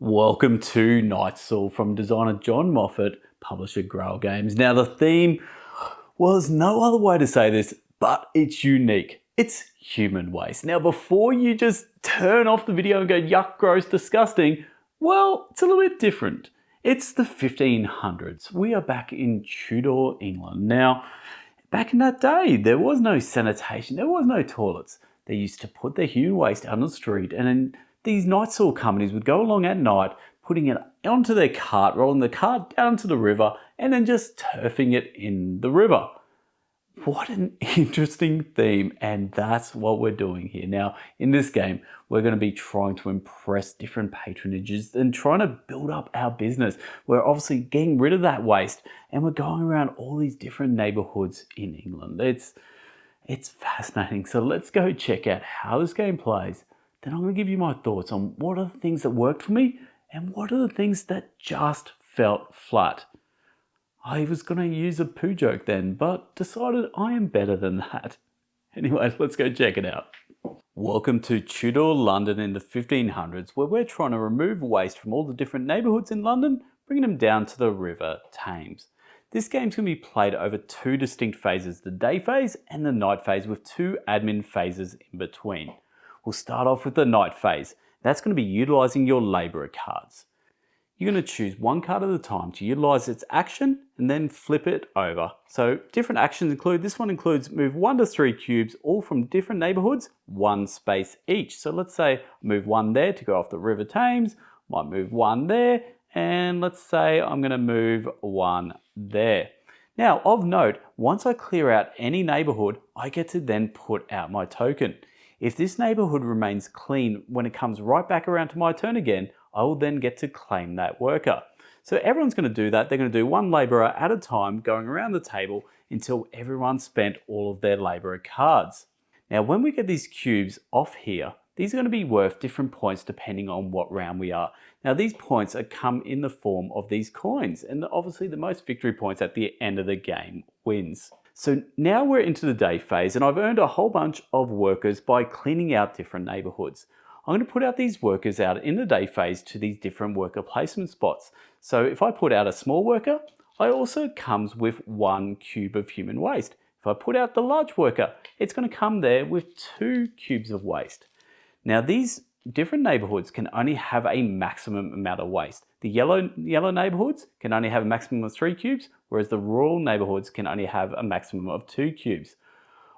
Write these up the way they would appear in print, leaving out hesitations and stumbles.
Welcome to Nightsoul from designer John Moffat, publisher Grail Games. Now the theme, well, there's no other way to say this, but it's unique. It's human waste. Now before you just turn off the video and go, yuck, gross, disgusting, well, it's a little bit different. It's the 1500s. We are back in Tudor England. Now, back in that day, there was no sanitation, there was no toilets. They used to put their human waste out on the street, and then these Nightsoul companies would go along at night, putting it onto their cart, rolling the cart down to the river, and then just turfing it in the river. What an interesting theme, and that's what we're doing here. Now, in this game, we're going to be trying to impress different patronages and trying to build up our business. We're obviously getting rid of that waste, and we're going around all these different neighborhoods in England. It's fascinating. So let's go check out how this game plays. Then I'm going to give you my thoughts on what are the things that worked for me and what are the things that just felt flat. I was going to use a poo joke then, but decided I am better than that. Anyway, let's go check it out. Welcome to Tudor London in the 1500s, where we're trying to remove waste from all the different neighbourhoods in London, bringing them down to the River Thames. This game's going to be played over two distinct phases, the day phase and the night phase, with two admin phases in between. We'll start off with the night phase. That's going to be utilising your labourer cards. You're going to choose one card at a time to utilise its action and then flip it over. So different actions include, this one includes move 1 to 3 cubes, all from different neighbourhoods, one space each. So let's say move one there to go off the River Thames, might move one there, and let's say I'm going to move one there. Now of note, once I clear out any neighbourhood, I get to then put out my token. If this neighbourhood remains clean when it comes right back around to my turn again, I will then get to claim that worker. So everyone's going to do that. They're going to do one labourer at a time going around the table until everyone's spent all of their labourer cards. Now when we get these cubes off here, these are going to be worth different points depending on what round we are. Now these points come in the form of these coins, and obviously the most victory points at the end of the game wins. So now we're into the day phase, and I've earned a whole bunch of workers by cleaning out different neighbourhoods. I'm going to put out these workers out in the day phase to these different worker placement spots. So if I put out a small worker, I also comes with 1 cube of human waste. If I put out the large worker, it's going to come there with 2 cubes of waste. Now these different neighbourhoods can only have a maximum amount of waste. The yellow neighbourhoods can only have a maximum of 3 cubes, whereas the rural neighbourhoods can only have a maximum of 2 cubes.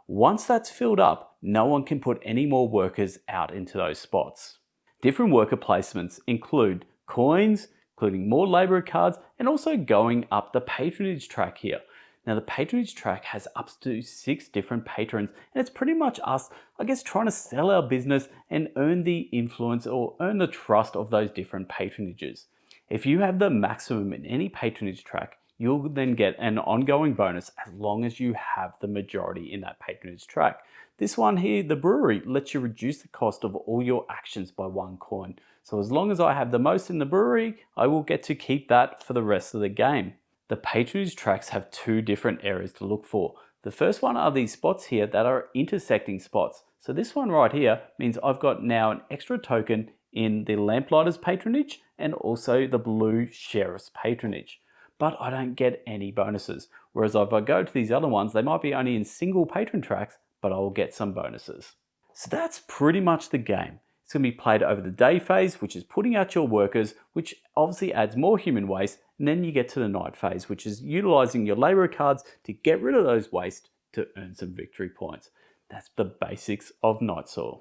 Once that's filled up, no one can put any more workers out into those spots. Different worker placements include coins, including more labourer cards, and also going up the patronage track here. Now the patronage track has up to 6 different patrons, and it's pretty much us, I guess, trying to sell our business and earn the influence or earn the trust of those different patronages. If you have the maximum in any patronage track, you'll then get an ongoing bonus as long as you have the majority in that patronage track. This one here, the brewery, lets you reduce the cost of all your actions by 1 coin. So as long as I have the most in the brewery, I will get to keep that for the rest of the game. The patronage tracks have 2 different areas to look for. The first one are these spots here that are intersecting spots. So this one right here means I've got now an extra token in the Lamplighter's patronage and also the Blue Sheriff's patronage. But I don't get any bonuses. Whereas if I go to these other ones, they might be only in single patron tracks, but I will get some bonuses. So that's pretty much the game. It's going to be played over the day phase, which is putting out your workers, which obviously adds more human waste. And then you get to the night phase, which is utilising your labourer cards to get rid of those waste to earn some victory points. That's the basics of Nightsoul.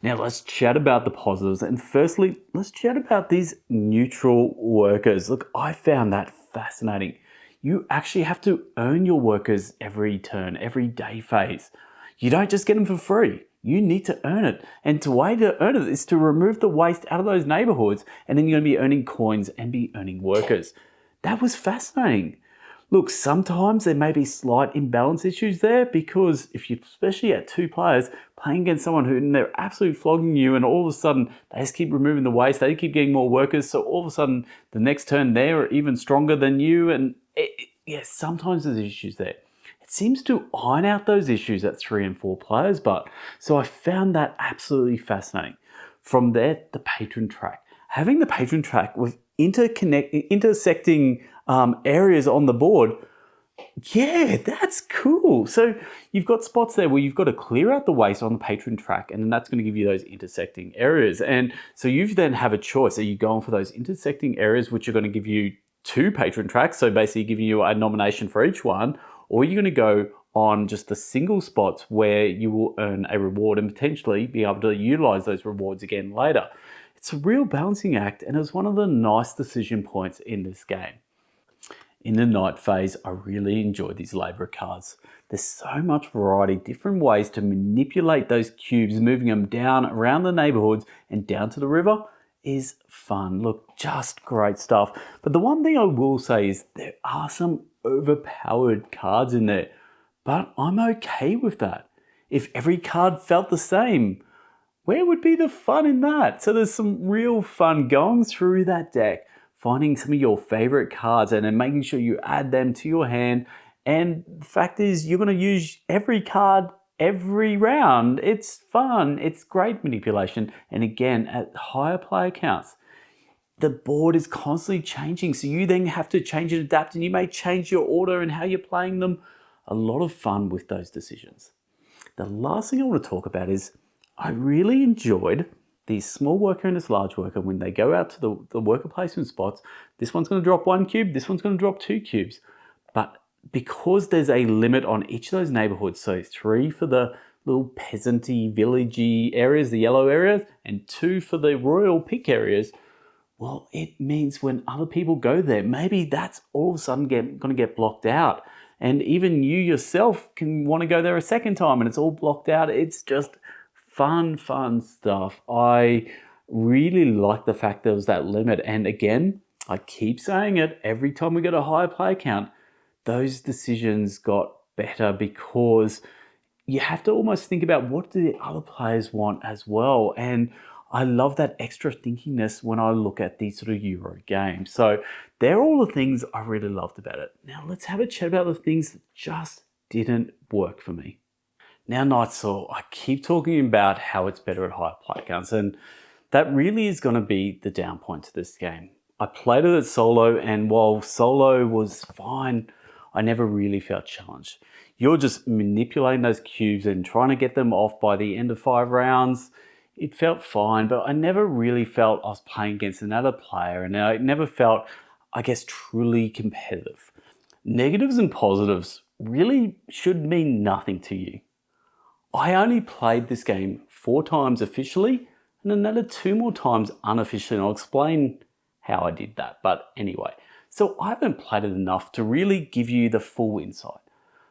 Now let's chat about the positives. And firstly, let's chat about these neutral workers. Look, I found that fascinating. You actually have to earn your workers every turn, every day phase. You don't just get them for free. You need to earn it. And the way to earn it is to remove the waste out of those neighbourhoods, and then you're going to be earning coins and be earning workers. That was fascinating. Look, sometimes there may be slight imbalance issues there because if you, especially at 2 players, playing against someone who they're absolutely flogging you and all of a sudden they just keep removing the waste, they keep getting more workers, so all of a sudden the next turn they're even stronger than you, and yes, sometimes there's issues there. It seems to iron out those issues at 3 and 4 players, but so I found that absolutely fascinating. From there, the patron track having the patron track with intersecting areas on the board, yeah, that's cool. So you've got spots there where you've got to clear out the waste on the patron track, and then that's going to give you those intersecting areas. And so you then have a choice. Are you going for those intersecting areas, which are going to give you 2 patron tracks, so basically giving you a nomination for each one, or are you going to go on just the single spots where you will earn a reward and potentially be able to utilize those rewards again later? It's a real balancing act, and it was one of the nice decision points in this game. In the night phase, I really enjoyed these labourer cards. There's so much variety, different ways to manipulate those cubes, moving them down around the neighbourhoods and down to the river is fun. Look, just great stuff. But the one thing I will say is there are some overpowered cards in there, but I'm okay with that. If every card felt the same, where would be the fun in that? So there's some real fun going through that deck, finding some of your favorite cards and then making sure you add them to your hand. And the fact is, you're going to use every card every round. It's fun. It's great manipulation. And again, at higher player counts, the board is constantly changing. So you then have to change and adapt, and you may change your order and how you're playing them. A lot of fun with those decisions. The last thing I want to talk about is I really enjoyed these small worker and this large worker when they go out to the worker placement spots. This one's going to drop 1 cube, this one's going to drop 2 cubes. But because there's a limit on each of those neighborhoods, so 3 for the little peasanty, villagey areas, the yellow areas, and 2 for the royal pick areas, well, it means when other people go there, maybe that's all of a sudden going to get blocked out. And even you yourself can want to go there a second time and it's all blocked out. It's just fun stuff. I really like the fact there was that limit. And again, I keep saying it, every time we get a higher player count, those decisions got better because you have to almost think about what do the other players want as well. And I love that extra thinkiness when I look at these sort of Euro games. So they're all the things I really loved about it. Now let's have a chat about the things that just didn't work for me. Now, Nightsaw, I keep talking about how it's better at higher player counts, and that really is going to be the down point to this game. I played it at solo, and while solo was fine, I never really felt challenged. You're just manipulating those cubes and trying to get them off by the end of 5 rounds. It felt fine, but I never really felt I was playing against another player, and I never felt, I guess, truly competitive. Negatives and positives really should mean nothing to you. I only played this game 4 times officially and another 2 more times unofficially, and I'll explain how I did that. But anyway, so I haven't played it enough to really give you the full insight.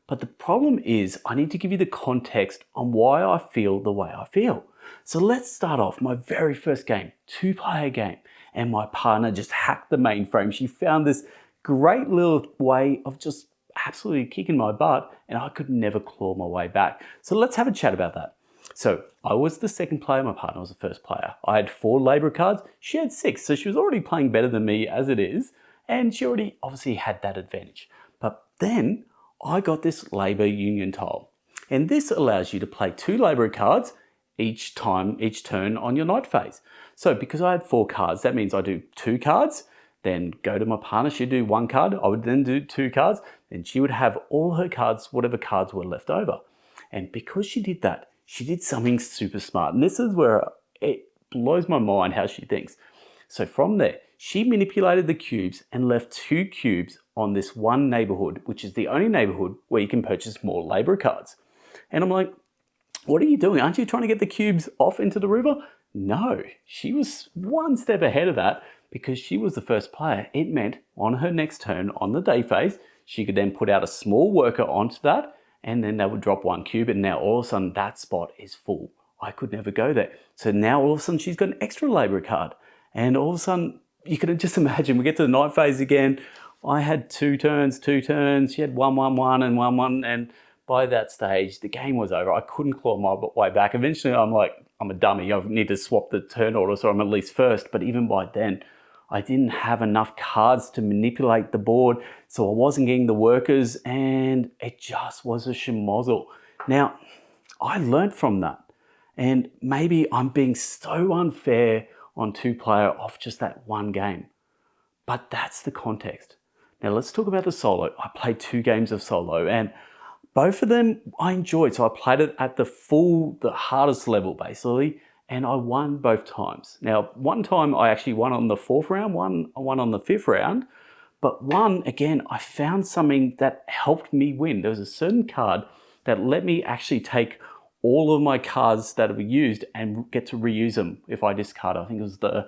But the problem is I need to give you the context on why I feel the way I feel. So let's start off my very first game, 2-player game, and my partner just hacked the mainframe. She found this great little way of just absolutely kicking my butt, and I could never claw my way back. So let's have a chat about that. So I was the second player, my partner was the first player. I had 4 labourer cards, she had 6, so she was already playing better than me as it is, and she already obviously had that advantage. But then I got this labour union tile, and this allows you to play 2 labourer cards each turn on your night phase. So because I had 4 cards, that means I do 2 cards, then go to my partner, she'd do 1 card, I would then do 2 cards, and she would have all her cards, whatever cards were left over. And because she did that, she did something super smart. And this is where it blows my mind how she thinks. So from there, she manipulated the cubes and left 2 cubes on this one neighborhood, which is the only neighborhood where you can purchase more labor cards. And I'm like, what are you doing? Aren't you trying to get the cubes off into the river? No, she was one step ahead of that. Because she was the first player, it meant on her next turn on the day phase, she could then put out a small worker onto that, and then they would drop 1 cube, and now all of a sudden that spot is full. I could never go there. So now all of a sudden she's got an extra labourer card. And all of a sudden, you can just imagine, we get to the night phase again. I had 2 turns, she had 1, 1, 1, and 1, 1, and by that stage, the game was over. I couldn't claw my way back. Eventually, I'm like, I'm a dummy. I need to swap the turn order so I'm at least first. But even by then, I didn't have enough cards to manipulate the board, so I wasn't getting the workers, and it just was a schmozzle. Now, I learned from that, and maybe I'm being so unfair on 2-player off just that one game. But that's the context. Now let's talk about the solo. I played 2 games of solo and both of them I enjoyed. So I played it at the hardest level basically, and I won both times. Now, one time I actually won on the 4th round, I won on the 5th round, but one, again, I found something that helped me win. There was a certain card that let me actually take all of my cards that were used and get to reuse them if I discard. I think it was the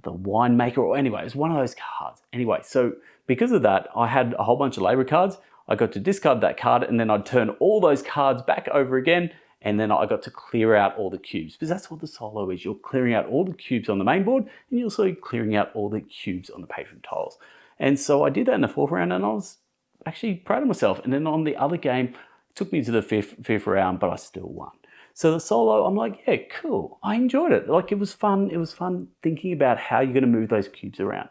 winemaker, or anyway, it was one of those cards. Anyway, so because of that, I had a whole bunch of labor cards. I got to discard that card and then I'd turn all those cards back over again, and then I got to clear out all the cubes, because that's what the solo is. You're clearing out all the cubes on the main board and you're also clearing out all the cubes on the patron tiles. And so I did that in the 4th round and I was actually proud of myself. And then on the other game, it took me to the fifth round, but I still won. So the solo, I'm like, yeah, cool. I enjoyed it. Like, it was fun. It was fun thinking about how you're going to move those cubes around.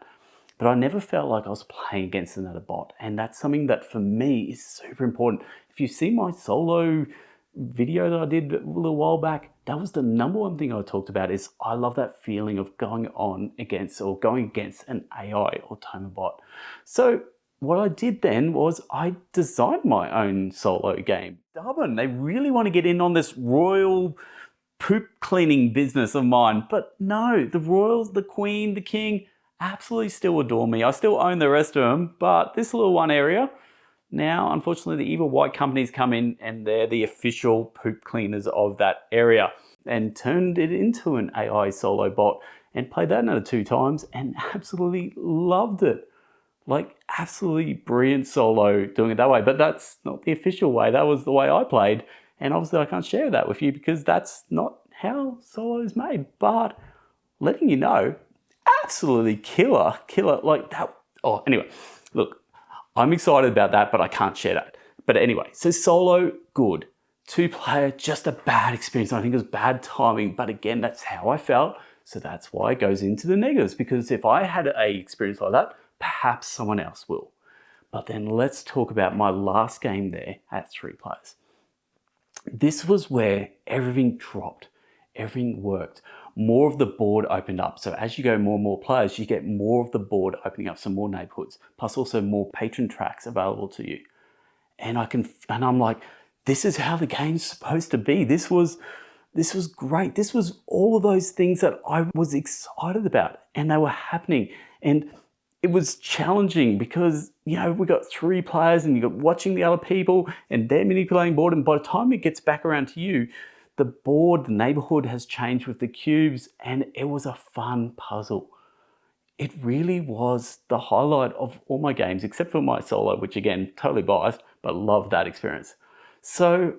But I never felt like I was playing against another bot. And that's something that for me is super important. If you see my solo video that I did a little while back, that was the number one thing I talked about, is I love that feeling of going against an AI or timer bot. So what I did then was I designed my own solo game. Stubborn, they really want to get in on this royal poop cleaning business of mine. But no, the royals, the queen, the king, absolutely still adore me. I still own the rest of them, but this little one area, now unfortunately the evil white companies come in and they're the official poop cleaners of that area, and turned it into an AI solo bot and played that another 2 times and absolutely loved it. Like, absolutely brilliant solo doing it that way. But that's not the official way. That was the way I played. And obviously I can't share that with you because that's not how solo is made. But letting you know, absolutely killer, like that. Oh, anyway, look, I'm excited about that, but I can't share that. But anyway, so solo, good. 2-player, just a bad experience. I think it was bad timing, but again, that's how I felt. So that's why it goes into the negatives, because if I had a experience like that, perhaps someone else will. But then let's talk about my last game there at 3 players. This was where everything dropped, everything worked. More of the board opened up. So as you go more and more players, you get more of the board opening up, some more neighborhoods, plus also more patron tracks available to you. And I'm like, this is how the game's supposed to be. This was great. This was all of those things that I was excited about, and they were happening. And it was challenging because, you know, we got 3 players and you got watching the other people and they're manipulating board. And by the time it gets back around to you, the board, the neighborhood has changed with the cubes, and it was a fun puzzle. It really was the highlight of all my games, except for my solo, which again, totally biased, but loved that experience. So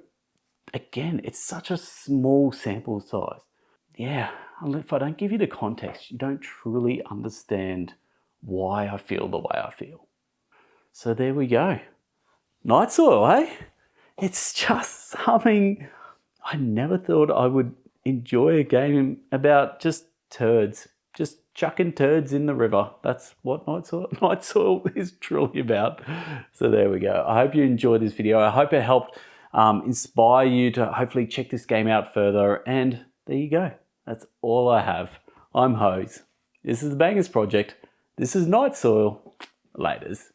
again, it's such a small sample size. Yeah, if I don't give you the context, you don't truly understand why I feel the way I feel. So there we go. Night soil, eh? It's just something I never thought I would enjoy, a game about just turds. Just chucking turds in the river. That's what night soil is truly about. So there we go. I hope you enjoyed this video. I hope it helped inspire you to hopefully check this game out further. And there you go. That's all I have. I'm Hose. This is the Bangers Project. This is Night Soil. Laters.